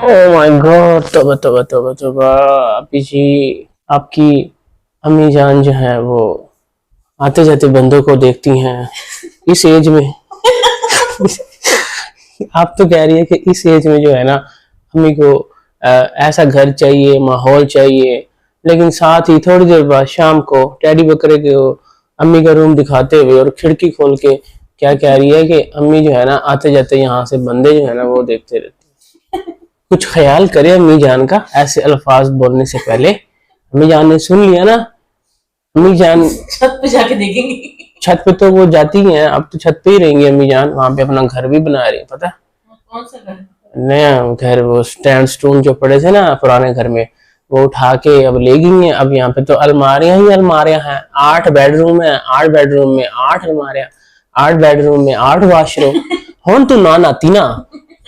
Oh my God, तौबा तौबा तौबा तौबा। अभी जी आपकी अम्मी जान जो है वो आते जाते बंदों को देखती हैं इस एज में। आप तो कह रही है कि इस एज में जो है ना अम्मी को ऐसा घर चाहिए, माहौल चाहिए, लेकिन साथ ही थोड़ी देर बाद शाम को टेडी बकरे के अम्मी का रूम दिखाते हुए और खिड़की खोल के क्या कह रही है कि अम्मी जो है ना आते जाते यहाँ से बंदे जो है ना वो देखते रहते हैं। कुछ ख्याल करे अम्मी जान का ऐसे अल्फाज बोलने से पहले। अम्मी जान ने सुन लिया ना। अम्मी जान छत पे जाके देखेंगे। छत पे तो वो जाती हैं, अब तो छत पे ही रहेंगी अम्मी जान, वहां पे अपना घर भी बना रही है पता है। कौन सा घर? नया घर, वो स्टैंड स्टूल जो पड़े थे ना पुराने घर में वो उठा के अब ले गई हैं। अब यहाँ पे तो अलमारियां ही अलमारियां हैं। 8 बेडरूम है, 8 बेडरूम में 8 अलमारियां, 8 बेडरूम में 8 वॉशरूम। हम तो ना नाती ना।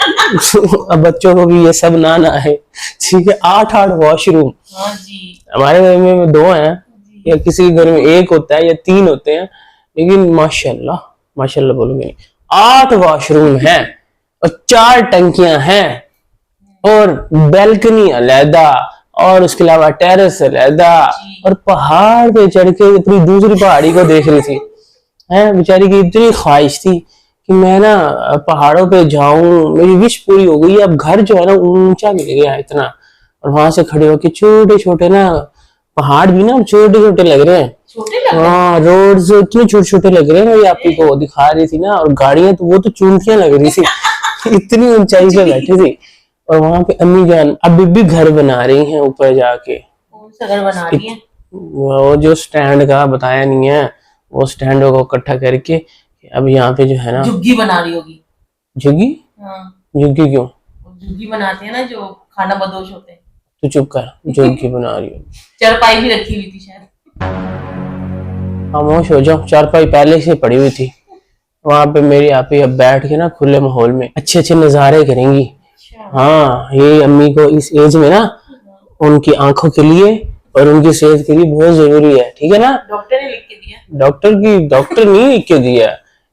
अब बच्चों को भी ये सब ना ना है, ठीक है। 8 वॉशरूम। हाँ जी। हमारे घर में 2 हैं या किसी के घर में 1 होता है या 3 होते हैं, लेकिन माशाल्लाह माशाल्लाह बोलूंगे नहीं, 8 वॉशरूम है और 4 टंकियां हैं और बेल्कनी अलहदा और उसके अलावा टेरेस अलहदा। और पहाड़ पे चढ़ के अपनी दूसरी पहाड़ी को देख रही थी। है बेचारी की इतनी ख्वाहिश थी कि मैं ना पहाड़ों पे जाऊं, मेरी विश पूरी हो गई। अब घर जो है ना ऊंचा मिल गया इतना, और वहां से खड़े होके छोटे छोटे ना पहाड़ भी ना छोटे छोटे लग रहे हैं। छोटे लग रहे हैं? हाँ, रोड्स इतने छोटे छोटे लग रहे हैं। आप ही को दिखा रही थी ना, और गाड़ियां तो वो तो चूंटियां लग रही थी। इतनी ऊंचाई पे बैठी थी। और वहां पे अम्मी जान अभी भी घर बना रही हैं ऊपर जाके। कौन सा घर बना रही है? वो जो स्टैंड का बताया नहीं है, वो स्टैंडों को इकट्ठा करके अब यहाँ पे जो है ना झुग्गी बना रही होगी। झुग्गी? हाँ। झुग्गी क्यों? झुग्गी बनाते हैं ना जो खाना बदोश होते हैं। तू चुप कर, झुग्गी बना रही हो। चारपाई भी रखी हुई थी शायद। खामोश हो जाओ, चारपाई पहले से पड़ी हुई थी। वहां पे मेरी आप ही अब बैठ के ना खुले माहौल में अच्छे अच्छे नजारे करेंगी। हाँ, ये अम्मी को इस एज में ना उनकी आंखों के लिए और उनकी सेहत के लिए बहुत जरूरी है, ठीक है ना। डॉक्टर ने लिख के दिया। डॉक्टर नहीं लिख के दिया,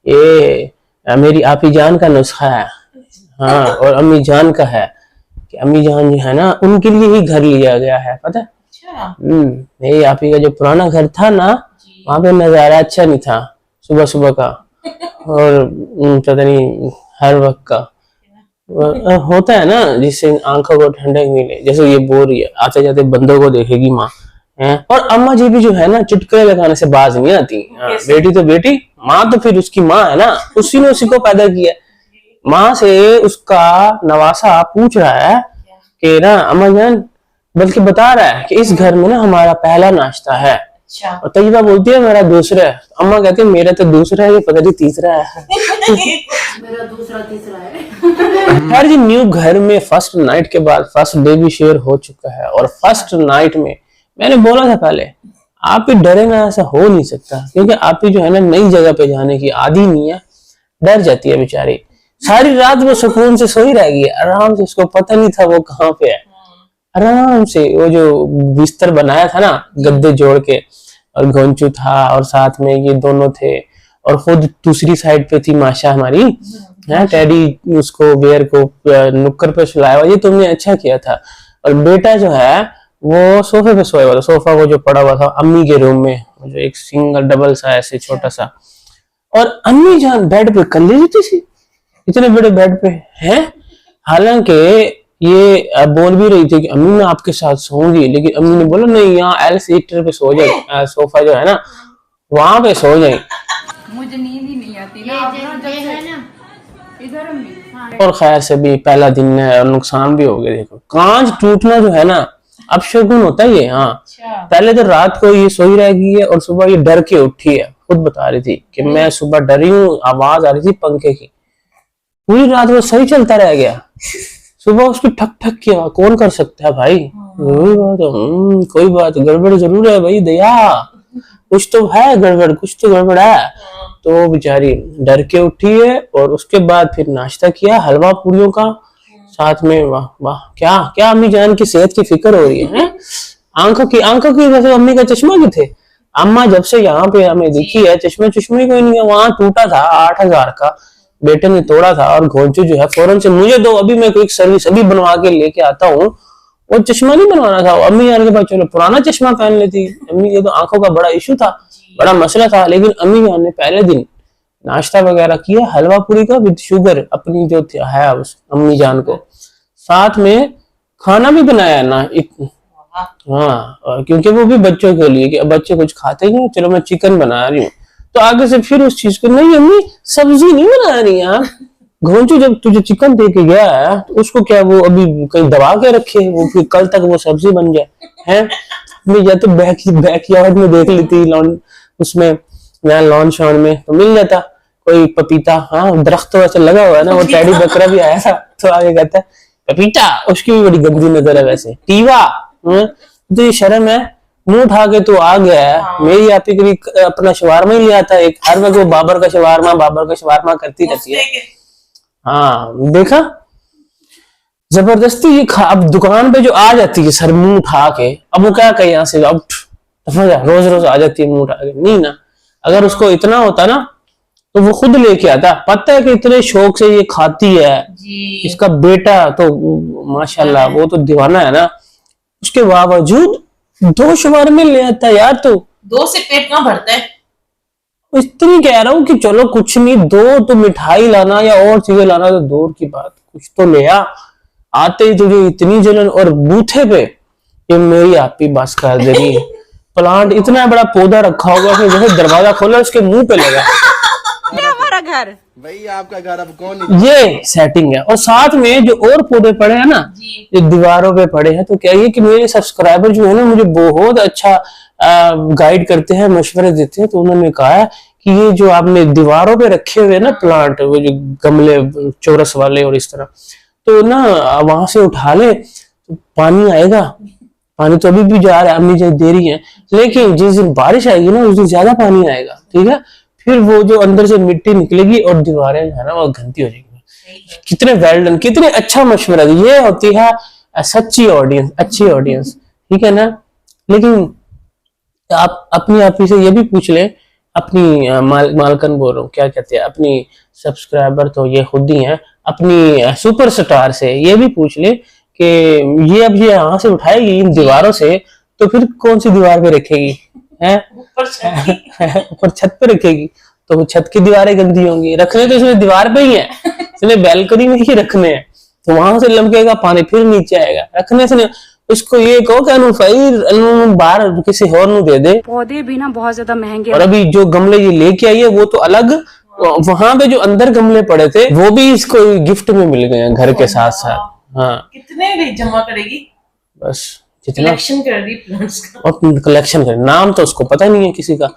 ये मेरी आपी जान का नुस्खा है। हाँ, और अम्मी जान का है कि अम्मी जान जो है ना उनके लिए ही घर लिया गया है पता है। अच्छा। मेरी आपी का जो पुराना घर था ना वहां पे नजारा अच्छा नहीं था सुबह सुबह का, और पता नहीं हर वक्त का होता है ना जिससे आंखों को ठंडक मिले। जैसे ये बोल रही है आते जाते बंदों को देखेगी माँ है। और अम्मा जी भी जो है ना चुटकुले लगाने से बाज नहीं आती। बेटी तो बेटी, माँ तो फिर उसकी माँ है ना, उसी ने उसी को पैदा किया। माँ से उसका नवासा पूछ रहा है कि ना अम्मा जान, बल्कि बता रहा है कि इस घर में ना हमारा पहला नाश्ता है। अच्छा। और तैयबा बोलती है मेरा दूसरा है। अम्मा कहती है मेरा तो दूसरा है, ये पता नहीं तीसरा है। मेरा दूसरा तीसरा है। हर जी न्यू घर में फर्स्ट नाइट के बाद फर्स्ट डे भी शेयर हो चुका है। और फर्स्ट नाइट में मैंने बोला था पहले, आप ही डरे ना, ऐसा हो नहीं सकता, क्योंकि आप ही जो है ना नई जगह पे जाने की आदी नहीं है, डर जाती है बेचारी। सारी रात वो सुकून से सोई रहेगी आराम से, उसको पता नहीं था वो कहाँ पे है। आराम से वो जो बिस्तर बनाया था ना गद्दे जोड़ के, और गोंचू था और साथ में ये दोनों थे, और खुद दूसरी साइड पे थी माशा हमारी है। टेडी उसको बेयर को नुक्कड़ पे सुलाया हुआ, ये तुमने अच्छा किया था। और बेटा जो है वो सोफे पे सोया हुआ था। सोफा वो जो पड़ा हुआ था अम्मी के रूम में, जो एक सिंगल डबल सा ऐसे छोटा सा। और अम्मी जान बेड पे कर लेती थी, इतने बड़े बेड पे है। हालांकि ये बोल भी रही थी कि अम्मी मैं आपके साथ सोऊंगी, लेकिन अम्मी ने बोला नहीं, यहाँ एल सीटर पे सो जाए, सोफा जो है ना वहां पे सो जाए। मुझे नींद ही नहीं आती ना, ये है ना इधर अम्मी। और खैर से भी पहला दिन है और नुकसान भी हो गया। देखो कांच टूटना जो है ना अब शगुन होता है ये। हाँ, पहले तो रात को ये सोई रह गई है और सुबह ये डर के उठी है। खुद बता रही थी कि मैं सुबह डरी हूँ, आवाज आ रही थी पंखे की। पूरी रात वो सही चलता रह गया, सुबह उसकी ठक ठक किया। कौन कर सकता है भाई? कोई बात गड़बड़ जरूर है भाई दया, कुछ तो है गड़बड़, कुछ तो गड़बड़ है। तो बेचारी डर के उठी है और उसके बाद फिर नाश्ता किया हलवा पूरियों का साथ में। वाह वाह, क्या क्या अम्मी जान की सेहत की फिक्र हो रही है। आंखों की वैसे अम्मी का चश्मा भी थे। अम्मा जब से यहाँ पे हमें दिखी है चश्मे कोई नहीं है। वहां टूटा था 8,000 का, बेटे ने तोड़ा था और घोंचू जो है फौरन से मुझे दो, अभी मैं क्विक सर्विस अभी बनवा के लेके आता हूँ। वो चश्मा नहीं बनवाना था, अम्मी जान के पास चलो पुराना चश्मा पहन लेती। अम्मी ये तो आंखों का बड़ा इशू था, बड़ा मसला था, लेकिन अम्मी जान ने पहले दिन नाश्ता वगैरह किया हलवा पूरी का विद शुगर, अपनी जो है उस अम्मी जान को, साथ में खाना भी बनाया ना। हाँ, और क्योंकि वो भी बच्चों के लिए कि अब बच्चे कुछ खाते ही नहीं, चलो मैं चिकन बना रही हूँ। तो आगे से फिर उस चीज को, नहीं अम्मी सब्जी नहीं बना रही यार, घोंचू जब तुझे चिकन दे के गया है तो उसको क्या वो अभी कहीं दबा के रखे, वो फिर कल तक वो सब्जी बन जाए है। मैं या तो बैकयार्ड में देख लेती, लॉन उसमें यहाँ लॉन शॉन में तो मिल जाता कोई पपीता, हाँ दरख्त तो वैसे लगा हुआ है ना, वो टेडी बकरा भी आया था तो आगे कहता है पपीता, उसकी भी बड़ी गंदी नजर है वैसे, टीवा। तो ये शर्म है, मुंह उठा के तो आ गया है। हाँ। मेरी आपी के लिए अपना शवारमा ही लिया था एक, हर वक्त वो बाबर का शवारमा करती रहती है। हाँ देखा, जबरदस्ती ये अब दुकान पे जो आ जाती है सर मुंह उठा के, अब वो क्या कहे यहाँ से, अब रोज रोज आ जाती है मुंह उठा के, नहीं ना। अगर उसको इतना होता ना तो वो खुद लेके आता, पता है कि इतने शौक से ये खाती है जी। इसका बेटा तो माशाल्लाह वो तो दीवाना है ना, उसके बावजूद 2 शवारमे ले आता यार। तो 2 से पेट कहाँ भरता है। इतनी कह रहा हूँ कि चलो कुछ नहीं, 2 तो मिठाई लाना या और चीजें लाना तो दूर की बात, कुछ तो ले आ। आते ही तुझे इतनी जलन, और बूथे पे ये मेरी आपी बस कर देगी। प्लांट इतना बड़ा पौधा रखा होगा कि जैसे दरवाजा खोला उसके मुंह पे लगा। हमारा घर भाई आपका घर अब कौन, ये सेटिंग है। और साथ में जो और पौधे पड़े हैं ना, जी। जो दीवारों पे पड़े हैं, तो क्या ये कि मेरे सब्सक्राइबर जो है ना मुझे बहुत अच्छा गाइड करते हैं, मशवरे देते हैं। तो उन्होंने कहा है कि ये जो आपने दीवारों पे रखे हुए ना प्लांट, वो जो गमले चौरस वाले और इस तरह, तो ना वहां से उठा ले तो पानी आएगा। पानी तो अभी भी जा रहा है, अम्मी जी दे रही है, लेकिन जिस दिन बारिश आएगी ना उस दिन ज्यादा पानी आएगा, ठीक है। फिर वो जो अंदर से मिट्टी निकलेगी और दीवारें है ना वो गंदी हो जाएगी। कितने वेल डन, कितने अच्छा मशवरा। ये होती है सच्ची ऑडियंस, अच्छी ऑडियंस, ठीक है ना। लेकिन आप अपनी आप ही से ये भी पूछ ले, अपनी मालकन बोल रहा हूँ, क्या कहते हैं, अपनी सब्सक्राइबर तो ये खुद ही हैं, अपनी सुपरस्टार से ये भी पूछ ले कि ये अब ये यहाँ से उठाएगी इन दीवारों से, तो फिर कौन सी दीवार पे रखेगी है, ऊपर छत पे रखेगी, तो वो छत की दीवारें गंदी होंगी। रखने तो इसमें दीवार पे ही है, इसमें बैल्कनी में ही रखने हैं, तो वहां से लमकेगा पानी फिर नीचे आएगा। रखने से नहीं, उसको ये कहो कि अनु बाहर किसी और नु दे दे। पौधे भी ना बहुत ज्यादा महंगे, और अभी जो गमले ये लेके आई है वो तो अलग, वहां पे जो अंदर गमले पड़े थे वो भी इसको गिफ्ट में मिल गए हैं घर के साथ साथ। हाँ कितने जमा करेगी, बस जितना कलेक्शन कर रही प्लांट्स का। और कलेक्शन कर, नाम तो उसको पता नहीं है किसी का,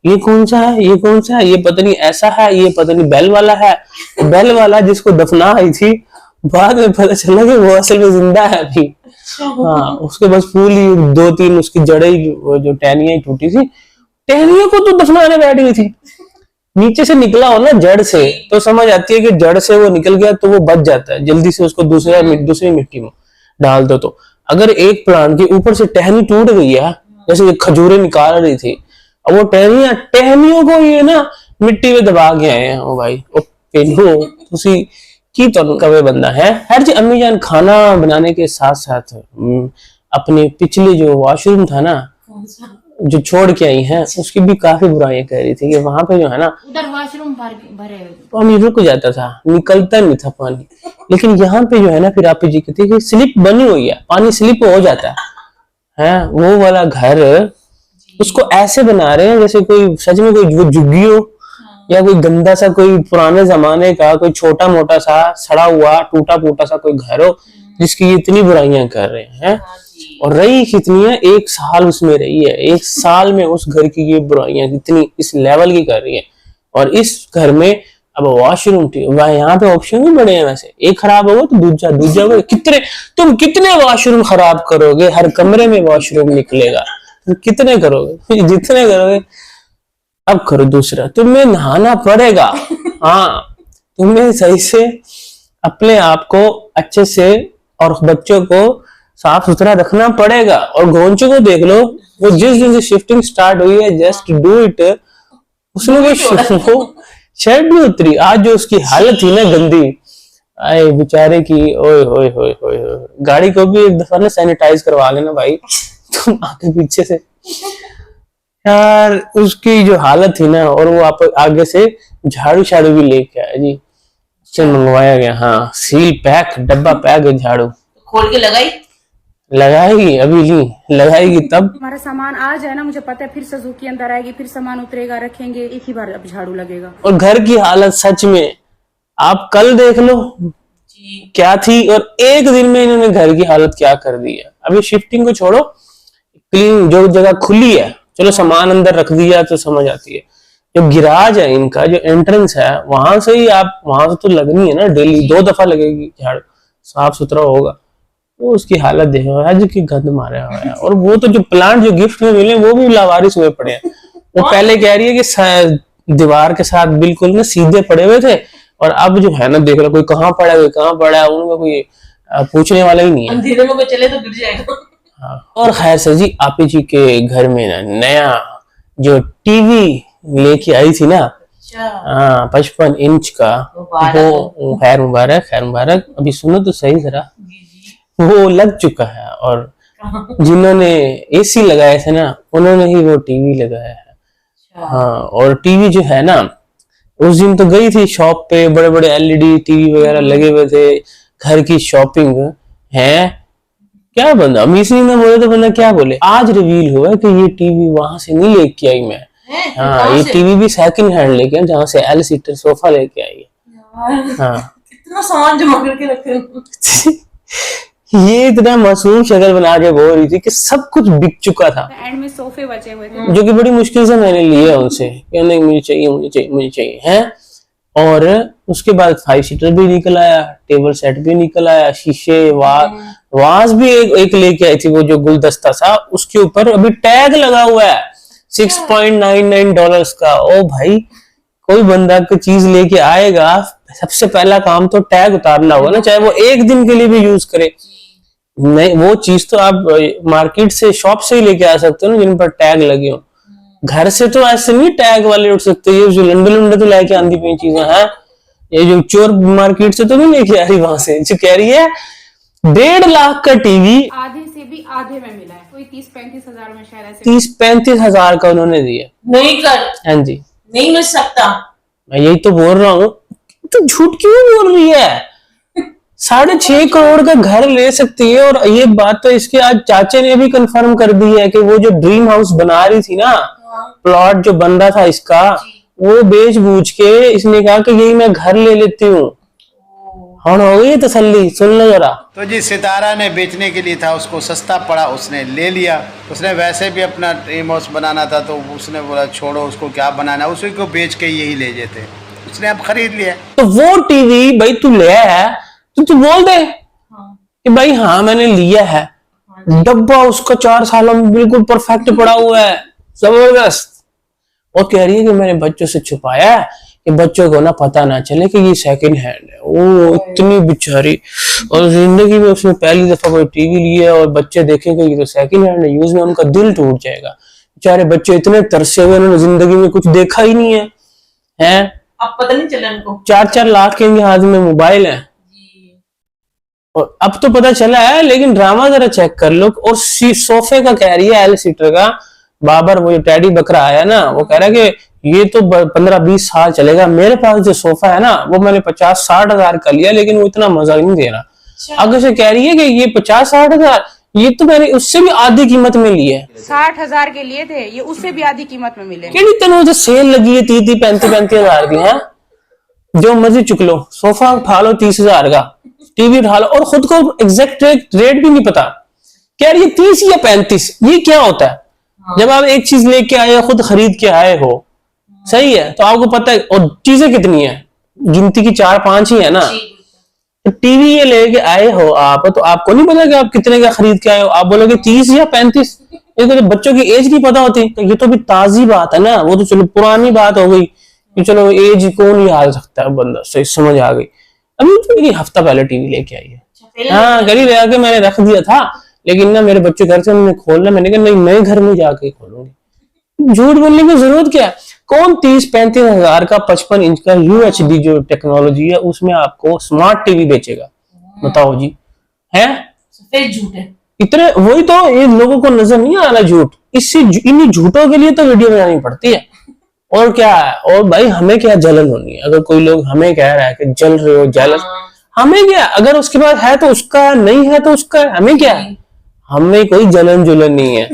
ये कौन सा है, ये कौन सा है, ये पता नहीं ऐसा है, ये पता नहीं बेल वाला है। बेल वाला जिसको दफना आई थी, बाद में पता चला कि वो असल में जिंदा है अभी। हाँ, उसके बस फूल ही 2-3 उसकी जड़ें जो टहनियां टूटी थी, टहनियों को तो दफनाने बैठ गई थी। नीचे से निकला हो ना जड़ से, तो समझ आती है कि जड़ से वो निकल गया तो वो बच जाता है, जल्दी से उसको दूसरी मिट्टी में डाल दो। तो अगर एक प्लांट के ऊपर से टहनी टूट गई है, जैसे खजूरें निकाल रही थी, अब वो टहनियों को ये ना मिट्टी में दबा के आए हैं। ओ भाई ओ पेनो तुसी की तो कवे बंदा है। हर जी अम्मी जान खाना बनाने के साथ साथ अपने पिछले जो वॉशरूम था ना जो छोड़ के आई हैं, उसकी भी काफी बुराइयां कह रही थी कि वहां पे जो है ना उधर वॉशरूम भरे पानी रुक जाता था, निकलता नहीं था पानी। लेकिन यहाँ पे जो है ना, फिर आप जी कहती है कि स्लिप बनी हुई है, पानी स्लिप हो जाता है। वो वाला घर उसको ऐसे बना रहे हैं जैसे कोई सच में कोई वो झुग्गी हो, या कोई गंदा सा कोई पुराने जमाने का कोई छोटा मोटा सा सड़ा हुआ टूटा फूटा सा कोई घर हो, जिसकी इतनी बुराइयां कर रहे हैं। और रही कितनी है, 1 साल उसमें रही है, 1 साल में उस घर की ये बुराइयां कितनी इस लेवल की कर रही है। और इस घर में अब वॉशरूम यहाँ पे ऑप्शन भी बड़े हैं, वैसे एक खराब होगा तो दूसरा होगा। तुम कितने वॉशरूम खराब करोगे, हर कमरे में वॉशरूम निकलेगा, तुम कितने करोगे, जितने करोगे। अब करो दूसरा, तुम्हें नहाना पड़ेगा। हाँ, तुम्हें सही से अपने आप को अच्छे से और बच्चों को साफ सुथरा रखना पड़ेगा। और घोंचू को देख लो, वो जिस दिन से शिफ्टिंग स्टार्ट हुई है, जस्ट डू इट, उसने वो शर्ट भी उतरी। आज जो उसकी हालत थी ना गंदी, आए बेचारे की, ओए होए होए होए होए। गाड़ी को भी एक दफा ना सैनिटाइज करवा लेना भाई तुम आगे पीछे से यार। उसकी जो हालत थी ना, और वो आप आगे से झाड़ू शाड़ू भी लेके आया जी, उससे मंगवाया गया। हाँ, सील पैक, डब्बा पैक है झाड़ू। खोल के लगाई। लगाएगी अभी नहीं, लगाएगी तब। हमारा सामान आ जाए ना, मुझे पता है फिर सुजुकी अंदर आएगी, फिर सामान उतरेगा, रखेंगे, एक ही बार अब झाड़ू लगेगा। और घर की हालत सच में आप कल देख लो जी। क्या थी, और एक दिन में इन्होंने घर की हालत क्या कर दी है। अभी शिफ्टिंग को छोड़ो, क्लीन जो जगह खुली है, चलो सामान अंदर रख दिया तो समझ आती है। जो गिराज है इनका, जो एंट्रेंस है, वहां से ही आप, वहां से तो लगनी है ना डेली, 2 दफा लगेगी झाड़ू, साफ सुथरा होगा। वो उसकी हालत देखो, आज की गंद मारा हुआ है। और वो तो जो प्लांट जो गिफ्ट में मिले वो भी लावारिस हुए पड़े हैं। वो पहले कह रही है कि दीवार के साथ बिल्कुल ना सीधे पड़े हुए थे, और अब जो है ना देख लो कोई कहाँ पड़ा है, कोई कहाँ पड़ा है, उनका कोई पूछने वाला ही नहीं है। अंधेरे में कोई चले तो गिर जाएगा। हाँ। और खैर से जी, आपी जी के घर में ना नया जो टीवी लेके आई थी ना, अच्छा। हाँ 55 इंच का, मुबारक वो खैर मुबारक, खैर मुबारक। अभी सुनो तो सही जरा, जी जी। वो लग चुका है। और जिन्होंने एसी लगाए थे ना, उन्होंने ही वो टीवी लगाया है। अच्छा। हाँ, और टीवी जो है ना, उस दिन तो गई थी शॉप पे, बड़े बड़े एलईडी टीवी वगैरह लगे हुए थे, घर की शॉपिंग है। क्या बंदा मिसरी ने बोले तो बंदा क्या बोले, आज रिवील हुआ कि ये टीवी वहां से नहीं लेके आई मैं। हैं? हाँ, कहाँ ये से? टीवी भी सेकंड हैंड लेके, जहाँ से एल सीटर सोफा लेके आई है। यार, हाँ कितना सामान जमा करके रखे हो। ये इतना मासूम शक्ल बना के बोल रही थी कि सब कुछ बिक चुका था, एंड में सोफे बचे हुए थे। जो कि बड़ी मुश्किल से मैंने लिए उनसे कि नहीं मुझे चाहिए, मुझे चाहिए, मुझे चाहिए है। और उसके बाद 5 सीटर भी निकल आया, टेबल सेट भी निकल आया, शीशे, वाज भी एक लेके आई थी, वो जो गुलदस्ता था, उसके ऊपर अभी टैग लगा हुआ है $6.99 का। ओ भाई, कोई बंदा कोई चीज लेके आएगा, सबसे पहला काम तो टैग उतारना होगा ना, चाहे वो एक दिन के लिए भी यूज करे। नहीं, वो चीज तो आप मार्केट से, शॉप से ही लेके आ सकते हो ना, जिन पर टैग लगे हो। घर से तो ऐसे नहीं टैग वाले उठ सकते। ये जो लंडे तो लेके आंदी पई चीजें हैं, ये जो चोर मार्केट से तो नहीं लेके आ रही वहां से, जो कह रही है 1.5 लाख का टीवी आधे से भी आधे में मिला है, कोई 30-35 हजार में शायद ऐसे। 30-35 हजार का उन्होंने दिया। नहीं कर, हाँ जी, नहीं मिल सकता। मैं यही तो बोल रहा हूँ, तो झूठ क्यों बोल रही है। 6.5 करोड़ का घर ले सकती है। और ये बात तो इसके आज चाचे ने भी कंफर्म कर दी है कि वो जो ड्रीम हाउस बना रही थी ना, प्लॉट जो बन रहा था इसका, वो बेच बूझ के इसने कहा कि यही मैं घर ले लेती हूँ। हाँ, हो गई तसल्ली, सुन लो जरा। तो जी सितारा ने बेचने के लिए था, उसको सस्ता पड़ा, उसने ले लिया। उसने वैसे भी अपना ड्रीम हाउस बनाना था, तो उसने बोला छोड़ो, उसको क्या बनाना, उसी को बेच के यही ले जेते। उसने अब खरीद लिया। तो वो टीवी भाई तू ले है तो तू बोल दे कि भाई हाँ मैंने लिया है। डब्बा उसका 4 सालों में बिल्कुल परफेक्ट पड़ा हुआ है, जबरदस्त। और कह रही है कि मैंने बच्चों से छुपाया है कि बच्चों को ना पता ना चले कि ये सेकंड हैंड है। वो इतनी बेचारी, और जिंदगी में उसने पहली दफा कोई टीवी लिया और बच्चे देखेंगे ये तो सेकंड हैंड है यूज में, उनका दिल टूट जाएगा। बेचारे बच्चे इतने तरसे हुए, उन्होंने जिंदगी में कुछ देखा ही नहीं है, हैं? अब पता नहीं चला इनको। 4-4 लाख के इनके हाथ में मोबाइल है, और अब तो पता चला है। लेकिन ड्रामा जरा चेक कर लो। और सोफे का कह रही है, एल सीटर का, बाबर वो जो टैडी बकरा आया ना, वो कह रहा है कि ये तो 15-20 साल चलेगा। मेरे पास जो सोफा है ना, वो मैंने 50-60 हजार का लिया, लेकिन वो इतना मजा नहीं दे रहा। अगर से कह रही है कि ये 50-60 हजार, ये तो मैंने उससे भी आधी कीमत में लिया है। 60 हजार के लिए थे, ये उससे भी आधी कीमत में मिले। केड़ी तेन तो सेल लगी है 30-35 हजार की है, जो मर्जी चुक लो। सोफा उठा लो 30 हजार का, टीवी उठा लो, और खुद को एग्जैक्ट रेट भी नहीं पता। कह रही है 30 या 35। ये क्या होता है? जब आप एक चीज लेके आए हो, खुद खरीद के आए हो, सही है, तो आपको पता है। और चीजें कितनी है, गिनती की 4-5 ही है ना। तो टीवी ये लेके आए हो आप, तो आपको नहीं पता कि आप कितने का खरीद के आए हो। आप बोलोगे 30 या 35। ये तो बच्चों की एज नहीं पता होती। तो ये तो भी ताजी बात है ना, वो तो चलो पुरानी बात हो गई कि चलो एज कौन याद रखता है, बंदा सही समझ आ गई। अभी तो हफ्ता पहले टीवी लेके आई है। हाँ, गरीब आके मैंने रख दिया था, लेकिन ना मेरे बच्चे घर से उन्होंने खोलना, मैंने कहा नहीं, नए घर में जाके खोलूंगी। झूठ बोलने की जरूरत क्या है? कौन 30-35 हजार का 55 इंच का UHD जो टेक्नोलॉजी है उसमें आपको स्मार्ट टीवी बेचेगा? बताओ जी, है? सफेद झूठ है। इतने, वही तो, ये लोगों को नजर नहीं आ रहा झूठ। इससे इन्हीं झूठों के लिए तो वीडियो बनानी पड़ती है। और क्या है? और भाई हमें क्या जलन होनी है? अगर कोई लोग हमें कह रहा है कि जल रहे हो, जेलस, हमें क्या? अगर उसके पास है तो उसका, नहीं है तो उसका, हमें क्या? हमें कोई जलन जुलन नहीं है।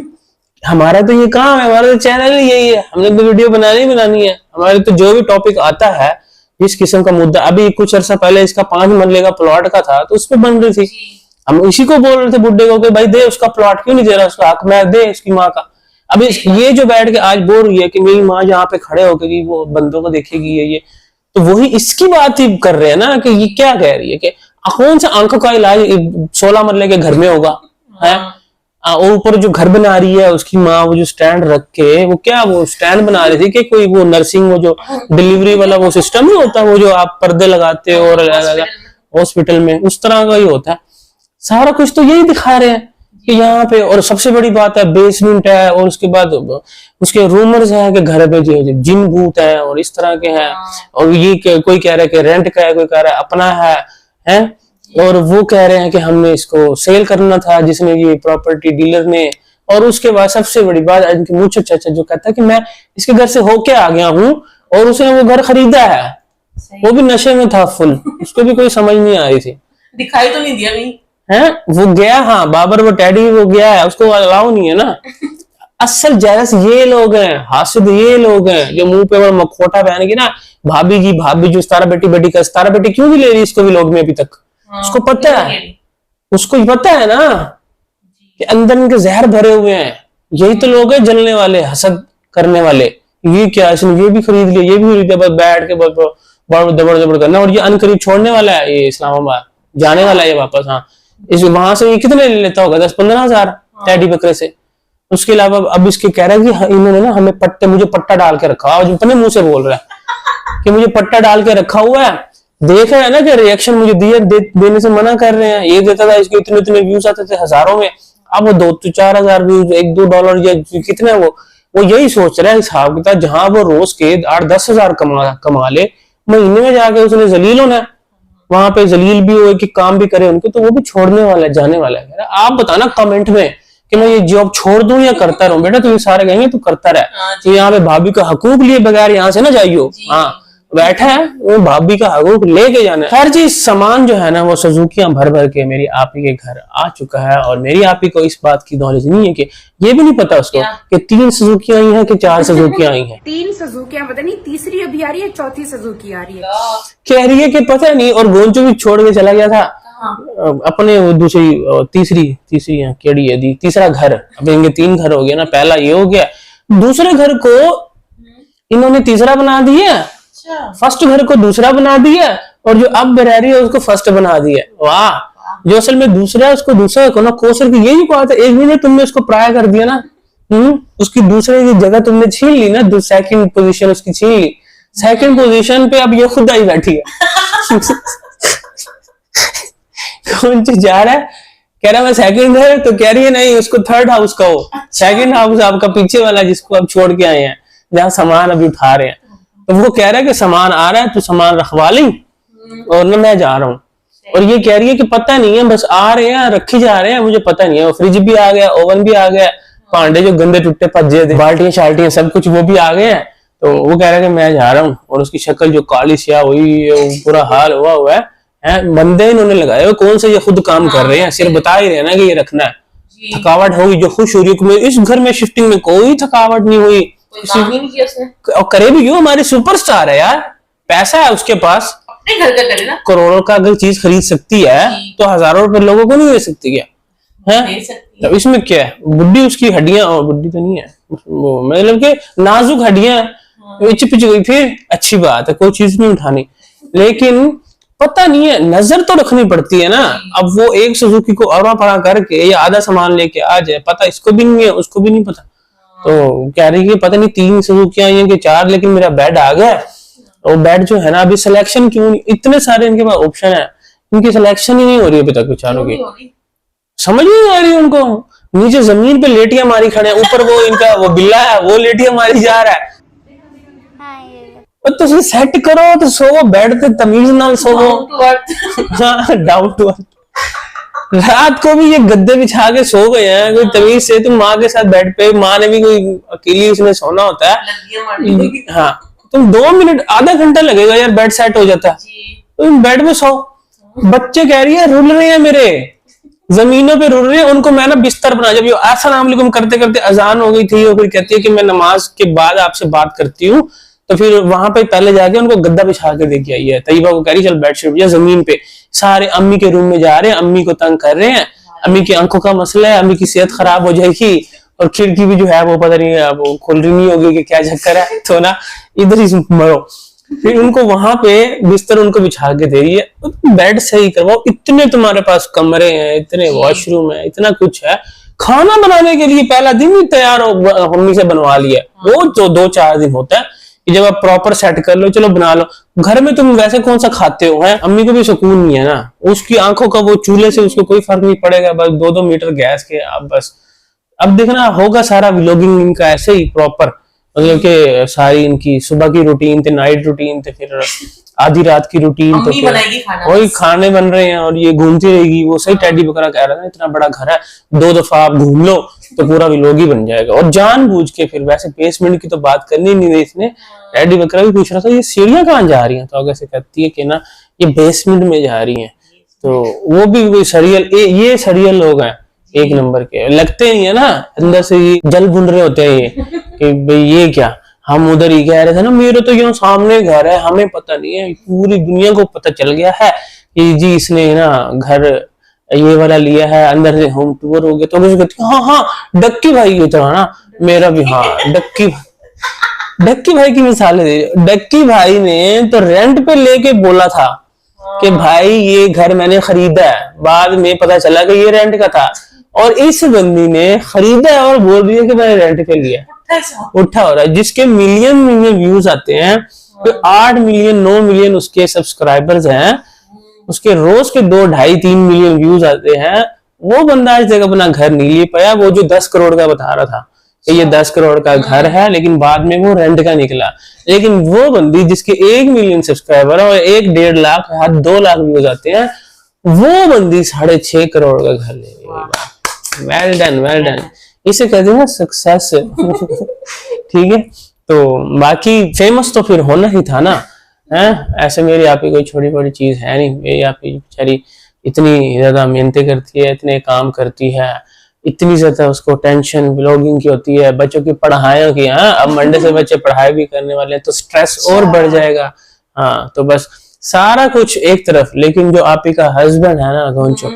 हमारा तो ये काम है, हमारा तो चैनल ही यही है, हमने तो वीडियो बनानी है। हमारे तो जो भी टॉपिक आता है, जिस किस्म का मुद्दा, अभी कुछ अर्सा पहले इसका 5 मरले का प्लॉट का था, तो उस पर बन रही थी। हम इसी को बोल रहे थे बुड्ढे को कि भाई दे उसका प्लॉट, क्यों नहीं दे रहा उसका हक, मैं दे उसकी माँ का। अभी ये जो बैठ के आज बोल रही है कि मेरी माँ जहाँ पे खड़े होकर कि वो बंदों को देखेगी ये, तो वही इसकी बात ही कर रहे हैं ना, कि ये क्या कह रही है कि कौन सा आंखों का इलाज 16 मरले के घर में होगा, है? और ऊपर जो घर बना रही है उसकी माँ, वो जो स्टैंड रख के, वो क्या, वो स्टैंड बना रही थी कि कोई वो नर्सिंग, वो जो डिलीवरी वाला वो सिस्टम नहीं होता, वो जो आप पर्दे लगाते हो और हॉस्पिटल में, उस तरह का ही होता है। सारा कुछ तो यही दिखा रहे हैं कि यहाँ पे। और सबसे बड़ी बात है बेसमेंट है, और उसके बाद उसके रूमर्स है कि घर पे जो जिन भूत है और इस तरह के हैं। और ये कोई कह रहा है कि रेंट का है, कोई कह रहा है अपना है? और वो कह रहे हैं कि हमने इसको सेल करना था, जिसने ये प्रॉपर्टी डीलर ने। और उसके बाद सबसे बड़ी बात, इनके मुझे चाचा जो कहता है कि मैं इसके घर से होके आ गया हूँ और उसने वो घर खरीदा है, वो भी नशे में था फुल, उसको भी कोई समझ नहीं आ रही थी। दिखाई तो नहीं दिया कहीं है? वो गया, हाँ बाबर वो टैडी वो गया है, उसको अलाउ नहीं है ना। असल जैस ये लोग हैं, हासिद ये लोग हैं जो मुंह पे वो मखोटा पहन के ना, भाभी जी जो सतारा बेटी का, सतारा बेटी क्यों नहीं ले रही इसको भी लोग में अभी तक? उसको पता है, उसको पता है ना कि अंदर इनके जहर भरे हुए हैं। यही तो लोग हैं जलने वाले, हसद करने वाले। ये क्या, इसने ये भी खरीद लिया, ये भी खरीद लिया, बस बैठ के दबड़ करना। और ये अनकरीब छोड़ने वाला है, ये इस्लामाबाद जाने वाला है ये वापस। हाँ, इस वहां से ये कितने ले लेता होगा? 10-15 हजार टैडी बकरे से। उसके अलावा अब इसके कह रहा है कि इन्होंने ना हमें मुझे पट्टा डाल के रखा, और अपने मुंह से बोल रहा है कि मुझे पट्टा डाल के रखा हुआ है। देख रहे हैं ना कि रिएक्शन मुझे देने से मना कर रहे हैं। ये देता था, इसके इतने व्यूज आते थे हजारों में, अब वो 2-4 हजार व्यूज, $1-2 या कितने, वो यही सोच रहा है हिसाब किताब। जहां वो रोज के 8-10 हजार कमा ले, महीने में जाके उसने जलील होना है, वहां पे जलील भी हो कि काम भी करे उनको, तो वो भी छोड़ने वाला है, जाने वाला है। आप बताना कमेंट में कि मैं ये जॉब छोड़ दूं या करता रहूं। बेटा तुम सारे कहेंगे तू करता रह, तो यहाँ पे भाभी का हकूक लिए बगैर यहाँ से ना जाइयो। हाँ, बैठा है वो भाभी का हकूक लेके जाना है। हर चीज सामान जो है ना, वो सुजुकियां भर भर के मेरी आपी के घर आ चुका है। और मेरी आपी को इस बात की नॉलेज नहीं है कि ये भी नहीं पता उसको कि 3 सुजुकियां आई हैं कि 4 सुजुकियां आई हैं। 3 सुजुकियां, पता नहीं तीसरी अभी आ रही है, चौथी सुजुकी आ रही है, कह रही है कि पता नहीं। और गोंचू भी छोड़ के चला गया था अपने दूसरी तीसरी केड़ी है तीसरा घर। अब इनके 3 घर हो गए ना, पहला ये हो गया, दूसरे घर को इन्होंने तीसरा बना दिया, फर्स्ट घर को दूसरा बना दिया, और जो अब रह रही है उसको फर्स्ट बना दिया। वाह, जो असल में दूसरा है उसको दूसरा को ना कोसर की यही बात है। एक महीने तुमने उसको प्राय कर दिया ना, उसकी दूसरे की जगह तुमने छीन ली ना, सेकंड पोजीशन उसकी छीन ली। सेकंड पोजीशन पे अब ये खुद आई बैठी है। कौन जा रहा है, कह रहा है मैं सेकंड है, तो कह रही है नहीं उसको थर्ड हाउस का हो। सेकंड हाउस आपका पीछे वाला जिसको आप छोड़ के आए हैं, जहाँ सामान अभी उठा रहे हैं। तो वो कह रहा है कि सामान आ रहा है तो सामान रखवा ली और ना मैं जा रहा हूँ। और ये कह रही है कि पता नहीं है, बस आ रहे हैं रखी जा रहे हैं, मुझे पता नहीं है। फ्रिज भी आ गया, ओवन भी आ गया, भांडे जो गंदे टुट्टे पज्जे थे, बाल्टियां शाल्टियां सब कुछ वो भी आ गए हैं। तो वो कह रहा है कि मैं जा रहा हूँ। और उसकी शक्ल जो काली स्या हुई, पूरा हाल हुआ है। बंदे इन्होंने लगाए हुए, कौन से ये खुद काम कर रहे हैं, सिर्फ बता ही रहे हैं ना कि ये रखना है। थकावट होगी जो खुश हो रही है। इस घर में शिफ्टिंग में कोई थकावट नहीं हुई, और करे भी क्यों, हमारे सुपरस्टार है यार, पैसा है उसके पास, अपने घर का करे ना। करोड़ों का अगर चीज खरीद सकती है तो हजारों रुपए लोगों को नहीं दे सकती क्या? है तो इसमें क्या है? बुड्ढी उसकी हड्डियां, और बुड्ढी तो नहीं है वो, मतलब कि नाजुक हड्डियां पिच गई, फिर अच्छी बात है, कोई चीज नहीं उठानी। लेकिन पता नहीं है, नजर तो रखनी पड़ती है ना। अब वो एक सुजुकी को अड़ा पड़ा करके या आधा सामान लेके आ जाए, पता इसको भी नहीं है उसको भी नहीं पता। तो कह रही है पता नहीं 3 सुजुकियां आई हैं कि 4, लेकिन मेरा बेड आ गया। और बेड जो है ना, अभी सिलेक्शन क्यों नहीं, इतने सारे इनके पास ऑप्शन है, इनकी सिलेक्शन ही नहीं हो रही अभी तक बेचारों की। समझ नहीं आ रही उनको। नीचे जमीन पे लेटियां मारी खड़े हैं, ऊपर वो इनका वो बिल्ला है वो लेटियां मारी जा रहा है। और तुम सेट करो तो सोवो, बेड पे तमीज नाल सोवो। Down to earth। हाँ, डाउन टू अर्थ। रात को भी ये गद्दे बिछा के सो गए हैं कोई तमीज से। तुम माँ के साथ बेड पे, माँ ने भी कोई अकेली उसमें सोना होता है। लड़कियां मारनी हाँ, तुम 2 मिनट आधा घंटा लगेगा यार, बेड सेट हो जाता है। जी। तुम बेड में सो। बच्चे कह रही है रुल रहे हैं मेरे, जमीनों पे रुल रहे हैं। उनको मैं ना बिस्तर बना, जब ये अस्सलाम वालेकुम करते करते अजान हो गई थी और फिर कहती है कि मैं नमाज के बाद आपसे बात करती हूँ, तो फिर वहां पे पहले जाके उनको गद्दा बिछा के देके आई है। तैयबा को कह रही चल बेडशीट या जमीन पे। सारे अम्मी के रूम में जा रहे हैं, अम्मी को तंग कर रहे हैं। अम्मी की आंखों का मसला है, अम्मी की सेहत खराब हो जाएगी और खिड़की भी जो है वो पता नहीं वो खुल रही नहीं होगी कि क्या चक्कर है, तो ना इधर ही मरो। फिर उनको वहां पे बिस्तर उनको बिछा के दे रही है। बेड सही करवाओ, इतने तुम्हारे पास कमरे हैं, इतने वॉशरूम है, इतना कुछ है। खाना बनाने के लिए पहला दिन ही तैयार हो, मम्मी से बनवा लिया। वो जो 2-4 दिन होता है कि जब आप प्रॉपर सेट कर लो, चलो बना लो। घर में तुम वैसे कौन सा खाते हो, है अम्मी को भी सुकून नहीं है ना, उसकी आंखों का वो चूल्हे से उसको कोई फर्क नहीं पड़ेगा, बस 2-2 मीटर गैस के आप बस। अब देखना होगा सारा व्लॉगिंग इनका ऐसे ही प्रॉपर, मतलब कि सारी इनकी सुबह की रूटीन थे, नाइट रूटीन थे, फिर आधी रात की रूटीन, तो मम्मी बनाएगी खाना। वही खाने बन रहे हैं और ये घूमती रहेगी। वो सही टेडी बकरा कह रहा था, इतना बड़ा घर है, 2 दफा आप घूम लो तो पूरा व्लॉग ही बन जाएगा। और जानबूझ के फिर, वैसे बेसमेंट की तो बात करनी नहीं थी इसने। टेडी बकरा भी पूछ रहा था ये सीढ़ियां कहाँ जा रही हैं, तो आगे से कहती है कि ना ये बेसमेंट में जा रही हैं। तो वो भी कोई सरियल, ये सरियल लोग हैं एक नंबर के, लगते नहीं है ना, अंदर से ये जल भुन रहे होते हैं ये कि भाई ये क्या, हम उधर ही कह रहे थे ना मेरे तो यूं सामने घर है, हमें पता नहीं है, पूरी दुनिया को पता चल गया है कि जी इसने ना घर ये वाला लिया है, अंदर से होम टूर हो गया। तो मुझे कहती हाँ हाँ डक्की भाई की तरह ना मेरा भी, हाँ डक्की भाई की मिसालें दे। डक्की भाई ने तो रेंट पे लेके बोला था कि भाई ये घर मैंने खरीदा है, बाद में पता चला कि ये रेंट का था, और इस बंदी ने खरीदा और बोल रही है कि मैंने रेंट पे लिया। उठा हो रहा है, जिसके मिलियन व्यूज आते हैं, तो 8 मिलियन 9 मिलियन उसके सब्सक्राइबर्स हैं, उसके रोज के 2-2.5-3 मिलियन व्यूज आते हैं। वो बंदा आज तक अपना घर नहीं ले पाया। वो जो 10 करोड़ का बता रहा था कि ये 10 करोड़ का घर है, लेकिन बाद में वो रेंट का निकला। लेकिन वो बंदी जिसके 1 मिलियन सब्सक्राइबर और 1-1.5 लाख 2 लाख व्यूज आते हैं, वो बंदी 6.5 करोड़ का घर ले गई। वेल डन, वेल डन, इसे कहते हैं सक्सेस। ठीक है, तो बाकी फेमस तो फिर होना ही था ना, है ऐसे। मेरी आप ही कोई छोटी बड़ी चीज है नहीं। मेरी आप ही बेचारी इतनी ज्यादा मेहनतें करती है, इतने काम करती है, इतनी ज्यादा उसको टेंशन व्लॉगिंग की होती है, बच्चों की पढ़ाई की। हाँ, अब मंडे से बच्चे पढ़ाई भी करने वाले हैं तो स्ट्रेस और बढ़ जाएगा। हाँ, तो बस सारा कुछ एक तरफ, लेकिन जो आप ही का हस्बैंड है ना गोंचो,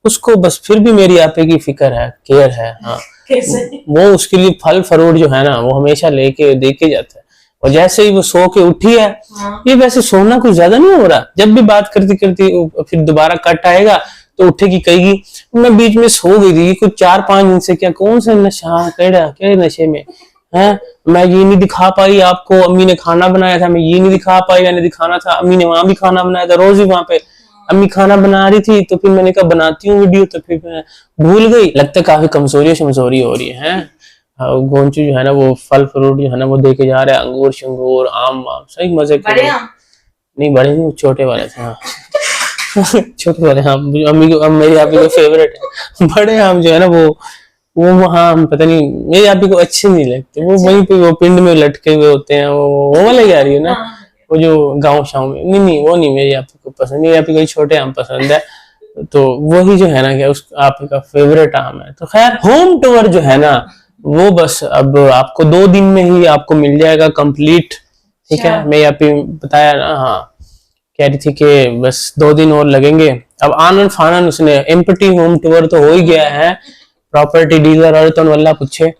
उसको बस फिर भी मेरी आप ही की फिक्र है, केयर है। हाँ, वो उसके लिए फल फ्रूट जो है ना वो हमेशा लेके देके जाता है। और जैसे ही वो सो के उठी है, ये वैसे सोना कुछ ज्यादा नहीं हो रहा, जब भी बात करती करती फिर दोबारा कट आएगा तो उठेगी कहेगी मैं बीच में सो गई थी कुछ 4-5 दिन से, क्या कौन सा नशा, क्या नशे में है, मैं ये नहीं दिखा पाई आपको, अम्मी ने खाना बनाया था मैं ये नहीं दिखा पाई, मैंने दिखाना था, अम्मी ने वहां भी खाना बनाया था, रोज ही वहां पे अम्मी खाना बना रही थी, तो फिर मैंने कहा बनाती हूँ वीडियो, तो फिर मैं भूल गई। लगता है काफी कमजोरी हो रही है। गोंचू जो है ना वो फल फ्रूट जो है ना वो देके जा रहा है, अंगूर शंगूर आम वाम सही मजे के। नहीं बड़े नहीं, छोटे वाले थे। हाँ छोटे वाले आम अम्मी को, मेरी आप को फेवरेट है। बड़े आम जो है ना वो वहाँ पता नहीं मेरी आप को अच्छे नहीं लगते, वो वहीं पे वो पिंड में लटके हुए होते हैं, वो वाले जा रही है ना, वो जो गाँव शाव में। नहीं वो नहीं मेरी आप को पसंद, मेरी आप को छोटे आम पसंद है, तो वही जो है ना क्या उस आप का फेवरेट आम है। तो खैर होम टूर जो है ना वो बस अब आपको 2 दिन में ही आपको मिल जाएगा कंप्लीट। ठीक है, मैं यहाँ पे बताया ना, हाँ कह रही थी कि बस 2 दिन और लगेंगे। अब आनन फानन उसने एम्प्टी होम टूर तो हो ही गया है, प्रॉपर्टी डीलर और तो वल्ला पूछे।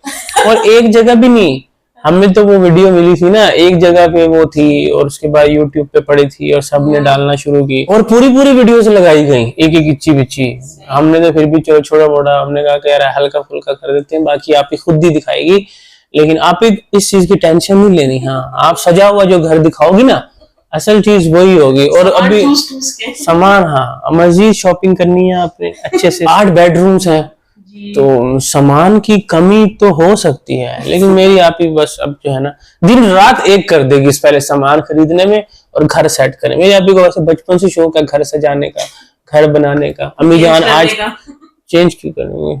और एक जगह भी नहीं, हमें तो वो वीडियो मिली थी ना, एक जगह पे वो थी और उसके बाद यूट्यूब पे पड़ी थी और सबने डालना शुरू की और पूरी वीडियोस लगाई गई, एक एक इच्ची बिच्ची। हमने तो फिर भी छोटा मोटा हमने कहा कि यार हल्का फुल्का कर देते हैं, बाकी आप ही खुद ही दिखाएगी, लेकिन आप ही इस चीज की टेंशन नहीं लेनी। हाँ, आप सजा हुआ जो घर दिखाओगी ना, असल चीज वही होगी। और अभी सामान, हाँ मजीद शॉपिंग करनी है आपने अच्छे से। 8 बेडरूम्स हैं, तो सामान की कमी तो हो सकती है, लेकिन मेरी आप ही बस अब जो है ना दिन रात एक कर देगी इस पहले सामान खरीदने में और घर सेट करने में। मेरी आप ही को वैसे बचपन से शौक है घर सजाने का, घर बनाने का। अम्मी जान आज चेंज क्यों करेंगे,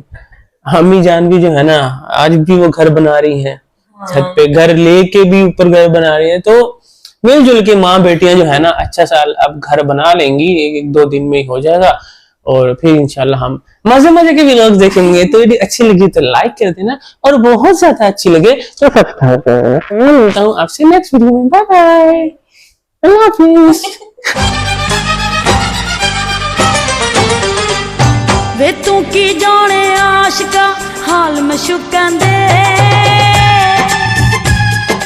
अम्मी जान भी जो है ना आज भी वो घर बना रही हैं, छत पे घर लेके भी ऊपर घर बना रही है। तो मिलजुल के माँ बेटियां जो है ना अच्छा सा अब घर बना लेंगी, एक दो दिन में ही हो जाएगा और फिर इंशाल्लाह हम मजे मजे के व्लॉग्स देखेंगे। तो यदि अच्छी लगी तो लाइक कर देना और बहुत ज्यादा अच्छी लगे तो सब्सक्राइब कर देना। मिलता हूँ आपसे नेक्स्ट वीडियो में, बाय बाय, अल्लाह हाफिज। वे तू की जाने आशिका हाल में शुकन दे